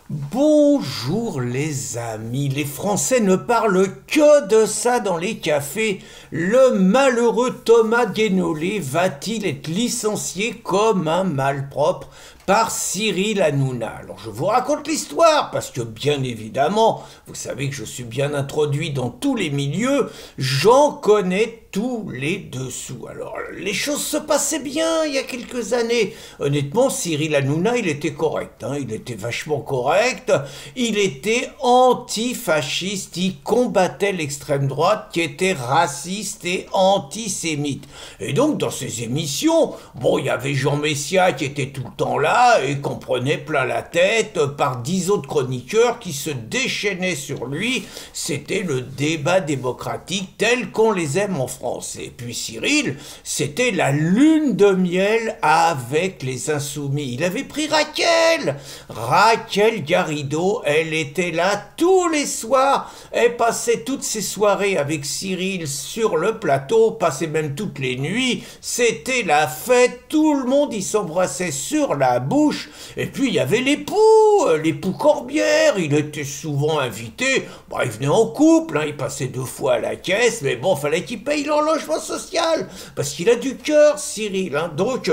Bonjour les amis, les Français ne parlent que de ça dans les cafés. Le malheureux Thomas Guénolé va-t-il être licencié comme un malpropre par Cyril Hanouna? Alors je vous raconte l'histoire parce que bien évidemment, vous savez que je suis bien introduit dans tous les milieux, j'en connais tous les dessous. Alors les choses se passaient bien il y a quelques années. Honnêtement, Cyril Hanouna, il était correct, il était vachement correct, il était antifasciste, il combattait l'extrême droite qui était raciste et antisémite. Et donc dans ses émissions, bon, il y avait Jean Messia qui était tout le temps là et qu'on prenait plein la tête par 10 autres chroniqueurs qui se déchaînaient sur lui. C'était le débat démocratique tel qu'on les aime en France. Et puis Cyril, c'était la lune de miel avec les insoumis. Il avait pris Raquel Garrido, elle était là tous les soirs, elle passait toutes ses soirées avec Cyril sur le plateau, passait même toutes les nuits, c'était la fête, tout le monde y s'embrassait sur la bouche, et puis il y avait l'époux Corbière, il était souvent invité, bon, il venait en couple, il passait 2 fois à la caisse, mais bon, fallait qu'il paye leur logement social, parce qu'il a du cœur, Cyril, donc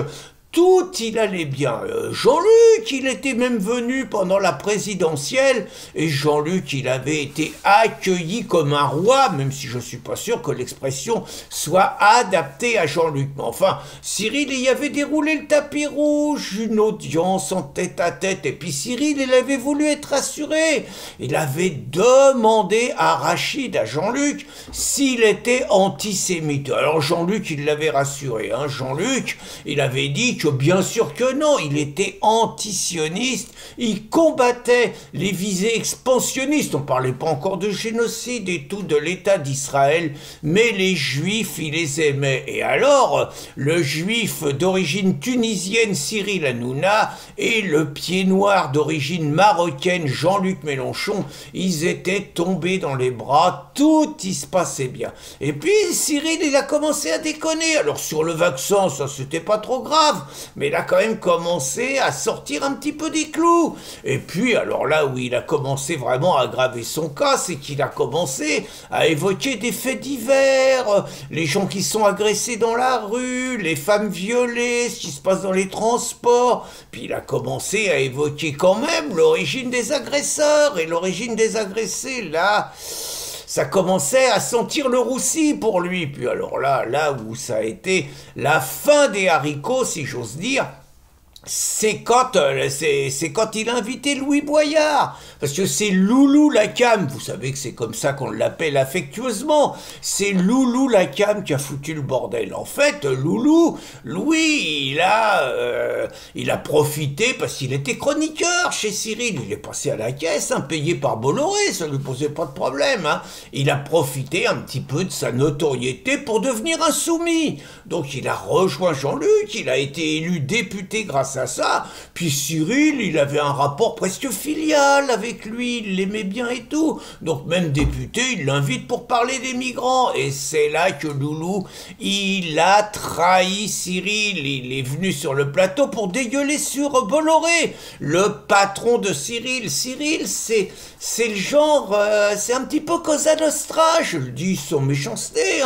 tout il allait bien. Jean-Luc, il était même venu pendant la présidentielle, et Jean-Luc, il avait été accueilli comme un roi, même si je suis pas sûr que l'expression soit adaptée à Jean-Luc. Mais enfin, Cyril, il y avait déroulé le tapis rouge, une audience en tête-à-tête, et puis Cyril, il avait voulu être rassuré. Il avait demandé à Rachid, à Jean-Luc, s'il était antisémite. Alors Jean-Luc, il l'avait rassuré. Jean-Luc, il avait dit que bien sûr que non, il était antisioniste, il combattait les visées expansionnistes, on ne parlait pas encore de génocide et tout, de l'État d'Israël, mais les juifs, il les aimait. Et alors, le juif d'origine tunisienne Cyril Hanouna et le pied noir d'origine marocaine Jean-Luc Mélenchon, ils étaient tombés dans les bras, tout y se passait bien. Et puis Cyril, il a commencé à déconner. Alors sur le vaccin, ça c'était pas trop grave, mais il a quand même commencé à sortir un petit peu des clous. Et puis, alors là où il a commencé vraiment à aggraver son cas, c'est qu'il a commencé à évoquer des faits divers, les gens qui sont agressés dans la rue, les femmes violées, ce qui se passe dans les transports. Puis il a commencé à évoquer quand même l'origine des agresseurs et l'origine des agressés, là ça commençait à sentir le roussi pour lui. Puis alors là où ça a été la fin des haricots, si j'ose dire, c'est quand il a invité Louis Boyard, parce que c'est Loulou Lacam, vous savez que c'est comme ça qu'on l'appelle affectueusement, c'est Loulou Lacam qui a foutu le bordel. En fait, Louis, il a profité parce qu'il était chroniqueur chez Cyril, il est passé à la caisse, payé par Bolloré, ça ne lui posait pas de problème. Il a profité un petit peu de sa notoriété pour devenir insoumis. Donc il a rejoint Jean-Luc, il a été élu député grâce à ça, puis Cyril, il avait un rapport presque filial avec lui, il l'aimait bien et tout, donc même député, il l'invite pour parler des migrants, et c'est là que Loulou, il a trahi Cyril, il est venu sur le plateau pour dégueuler sur Bolloré, le patron de Cyril. Cyril, c'est le genre, c'est un petit peu Cosa Nostra, je le dis sans méchanceté,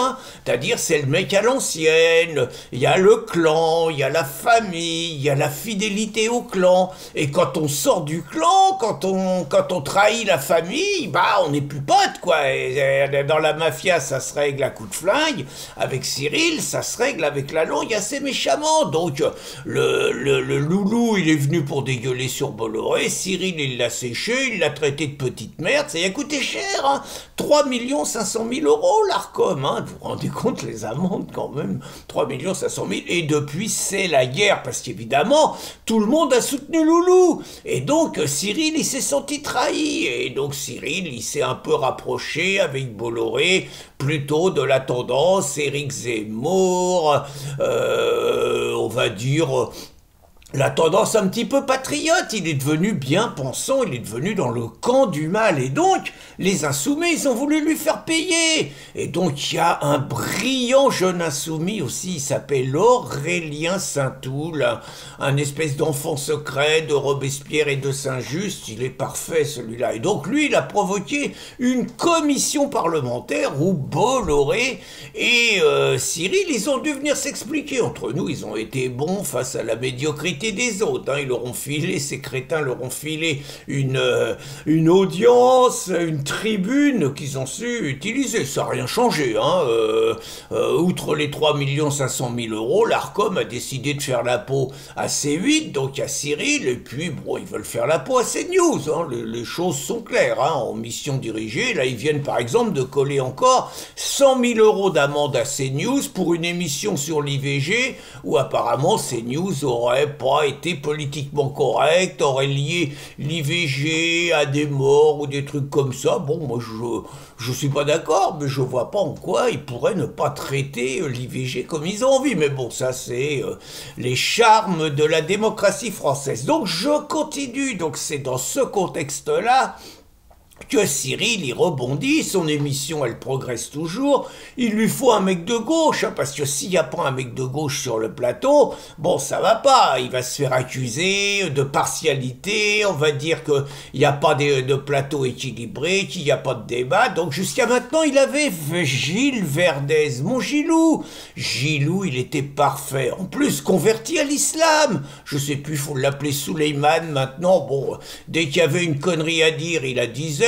c'est-à-dire c'est le mec à l'ancienne, il y a le clan, il y a la famille, il y a la fidélité au clan, et quand on sort du clan, quand on trahit la famille, on n'est plus potes, quoi. Et dans la mafia, ça se règle à coups de flingue, avec Cyril, ça se règle avec la langue assez méchamment. Donc le Loulou, il est venu pour dégueuler sur Bolloré, Cyril, il l'a séché, il l'a traité de petite merde, ça y a coûté cher, 3 500 000 euros l'Arcom, vous vous rendez compte les amendes quand même, 3 500 000, et depuis c'est la guerre, parce qu'évidemment, tout le monde a soutenu Loulou, et donc Cyril, il s'est senti trahi, et donc Cyril, il s'est un peu rapproché avec Bolloré, plutôt de la tendance Éric Zemmour, on va dire la tendance un petit peu patriote, il est devenu bien pensant, il est devenu dans le camp du mal, et donc les insoumis, ils ont voulu lui faire payer. Et donc il y a un brillant jeune insoumis aussi, il s'appelle Aurélien Saint-Toul, un espèce d'enfant secret de Robespierre et de Saint-Just, il est parfait celui-là. Et donc lui, il a provoqué une commission parlementaire où Bolloré et Cyril, ils ont dû venir s'expliquer. Entre nous, ils ont été bons face à la médiocrité des autres, hein. Ils leur ont filé, ces crétins leur ont filé une audience, une tribune qu'ils ont su utiliser. Ça n'a rien changé, hein. Outre les 3 500 000 euros, l'Arcom a décidé de faire la peau à C8, donc à Cyril, et puis bon, ils veulent faire la peau à CNews, hein. Les choses sont claires, hein, en mission dirigée. Là, ils viennent par exemple de coller encore 100 000 euros d'amende à CNews pour une émission sur l'IVG où apparemment CNews aurait pas été politiquement correct, aurait lié l'IVG à des morts ou des trucs comme ça. Bon, moi je suis pas d'accord, mais je vois pas en quoi ils pourraient ne pas traiter l'IVG comme ils ont envie. Mais bon, ça c'est les charmes de la démocratie française. Donc je continue, donc c'est dans ce contexte-là que Cyril y rebondit, son émission elle progresse toujours, il lui faut un mec de gauche, hein, parce que s'il n'y a pas un mec de gauche sur le plateau, bon ça va pas, il va se faire accuser de partialité, on va dire qu'il n'y a pas de plateau équilibré, qu'il n'y a pas de débat, donc jusqu'à maintenant il avait Gilles Verdez, mon Gilou, il était parfait, en plus converti à l'islam, je sais plus, faut l'appeler Souleyman maintenant, bon, dès qu'il y avait une connerie à dire, il la disait,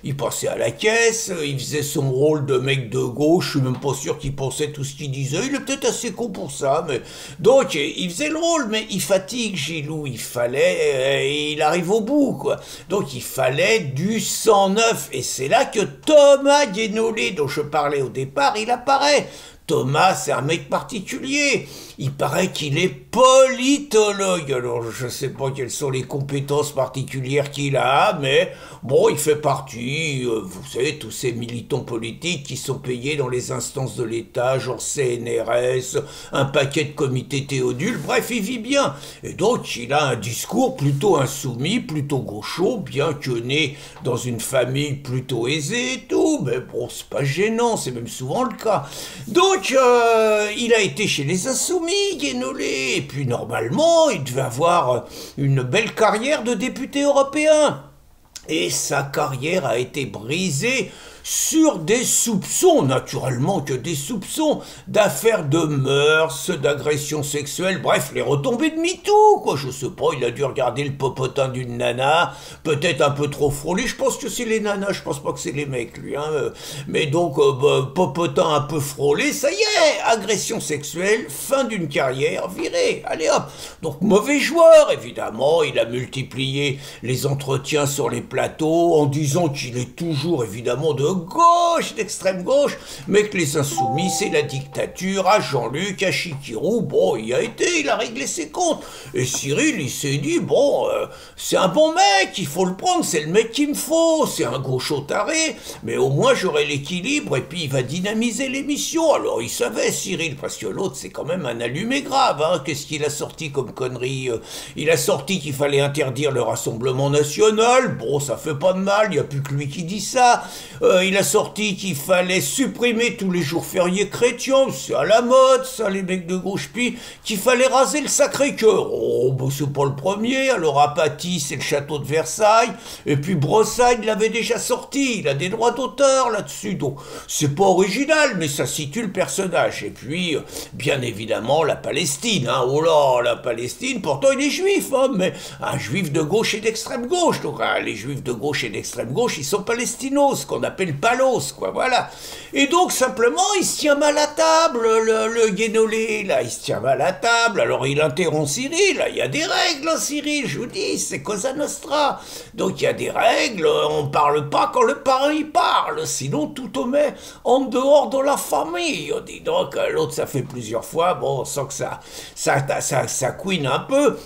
il passait à la caisse, il faisait son rôle de mec de gauche, je suis même pas sûr qu'il pensait tout ce qu'il disait, il est peut-être assez con pour ça, mais... Donc, il faisait le rôle, mais il fatigue Gilou, il fallait... il arrive au bout, quoi. Donc, il fallait du sang neuf, et c'est là que Thomas Guénolé, dont je parlais au départ, il apparaît. Thomas, c'est un mec particulier. Il paraît qu'il est politologue. Alors, je ne sais pas quelles sont les compétences particulières qu'il a, mais bon, il fait partie, vous savez, tous ces militants politiques qui sont payés dans les instances de l'État, genre CNRS, un paquet de comités Théodule, bref, il vit bien. Et donc, il a un discours plutôt insoumis, plutôt gaucho, bien que né dans une famille plutôt aisée et tout, mais bon, c'est pas gênant, c'est même souvent le cas. Donc, il a été chez les insoumis, Guénolé, et puis normalement, il devait avoir une belle carrière de député européen. Et sa carrière a été brisée sur des soupçons, naturellement que des soupçons, d'affaires de mœurs, d'agressions sexuelles, bref, les retombées de MeToo, quoi, je sais pas, il a dû regarder le popotin d'une nana, peut-être un peu trop frôlé, je pense que c'est les nanas, je pense pas que c'est les mecs, lui, hein, mais donc, popotin un peu frôlé, ça y est, agression sexuelle, fin d'une carrière, viré, allez hop, donc mauvais joueur, évidemment, il a multiplié les entretiens sur les plateaux, en disant qu'il est toujours, évidemment, de gauche, d'extrême gauche, mais que les insoumis, c'est la dictature, à Jean-Luc, à Chikirou, bon, il y a été, il a réglé ses comptes. Et Cyril, il s'est dit, bon, c'est un bon mec, il faut le prendre, c'est le mec qu'il me faut, c'est un gaucho taré, mais au moins j'aurai l'équilibre, et puis il va dynamiser l'émission. Alors il savait, Cyril, parce que l'autre, c'est quand même un allumé grave, hein, qu'est-ce qu'il a sorti comme connerie? Il a sorti qu'il fallait interdire le Rassemblement National, bon, ça fait pas de mal, il n'y a plus que lui qui dit ça. Il a sorti qu'il fallait supprimer tous les jours fériés chrétiens, c'est à la mode, ça, les mecs de gauche, puis qu'il fallait raser le Sacré-Cœur. Oh, bah c'est pas le premier, alors Apatis, c'est le château de Versailles, et puis Brossailles l'avait déjà sorti, il a des droits d'auteur là-dessus, donc c'est pas original, mais ça situe le personnage. Et puis, bien évidemment, la Palestine, hein, oh là, la Palestine, pourtant il est juif, hein, mais un juif de gauche et d'extrême gauche, donc hein, les juifs de gauche et d'extrême gauche, ils sont palestinos, ce qu'on appelle palos, quoi, voilà. Et donc, simplement, il se tient mal à table, le Guénolé, là, il se tient mal à table, alors il interrompt Cyril, là, il y a des règles, hein, Cyril, je vous dis, c'est Cosa Nostra. Donc, il y a des règles, on parle pas quand le parent y parle, sinon tout te met en dehors de la famille. On dit donc, l'autre, ça fait plusieurs fois, bon, on sent que ça couine un peu.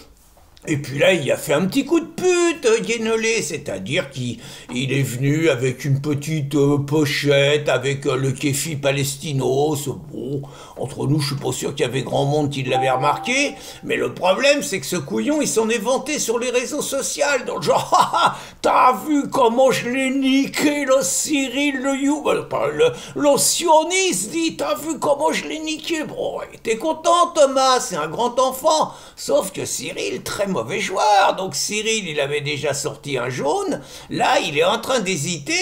Et puis là, il a fait un petit coup de pute, Guénolé, c'est-à-dire qu'il est venu avec une petite pochette, avec le kéfi palestinos. Bon, entre nous, je suis pas sûr qu'il y avait grand monde qui l'avait remarqué, mais le problème, c'est que ce couillon, il s'en est vanté sur les réseaux sociaux, dans le genre, ah, t'as vu comment je l'ai niqué, le Cyril, le sioniste, dit, t'as vu comment je l'ai niqué, bon, t'es content, Thomas, c'est un grand enfant, sauf que Cyril, très mauvais joueur. Donc Cyril, il avait déjà sorti un jaune. Là, il est en train d'hésiter.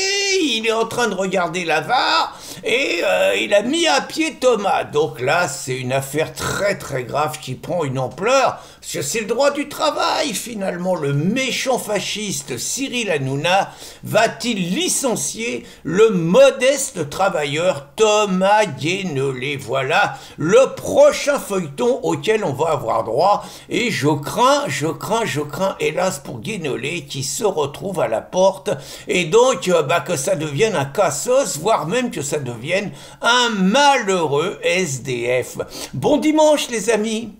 Il est en train de regarder la VAR. Et il a mis à pied Thomas. Donc là, c'est une affaire très très grave qui prend une ampleur. Parce que c'est le droit du travail, finalement. Le méchant fasciste Cyril Hanouna va-t-il licencier le modeste travailleur Thomas Guénolé? Voilà le prochain feuilleton auquel on va avoir droit. Et je crains, hélas pour Guénolé, qui se retrouve à la porte, et donc que ça devienne un cassos, voire même que ça devienne un malheureux SDF. Bon dimanche les amis.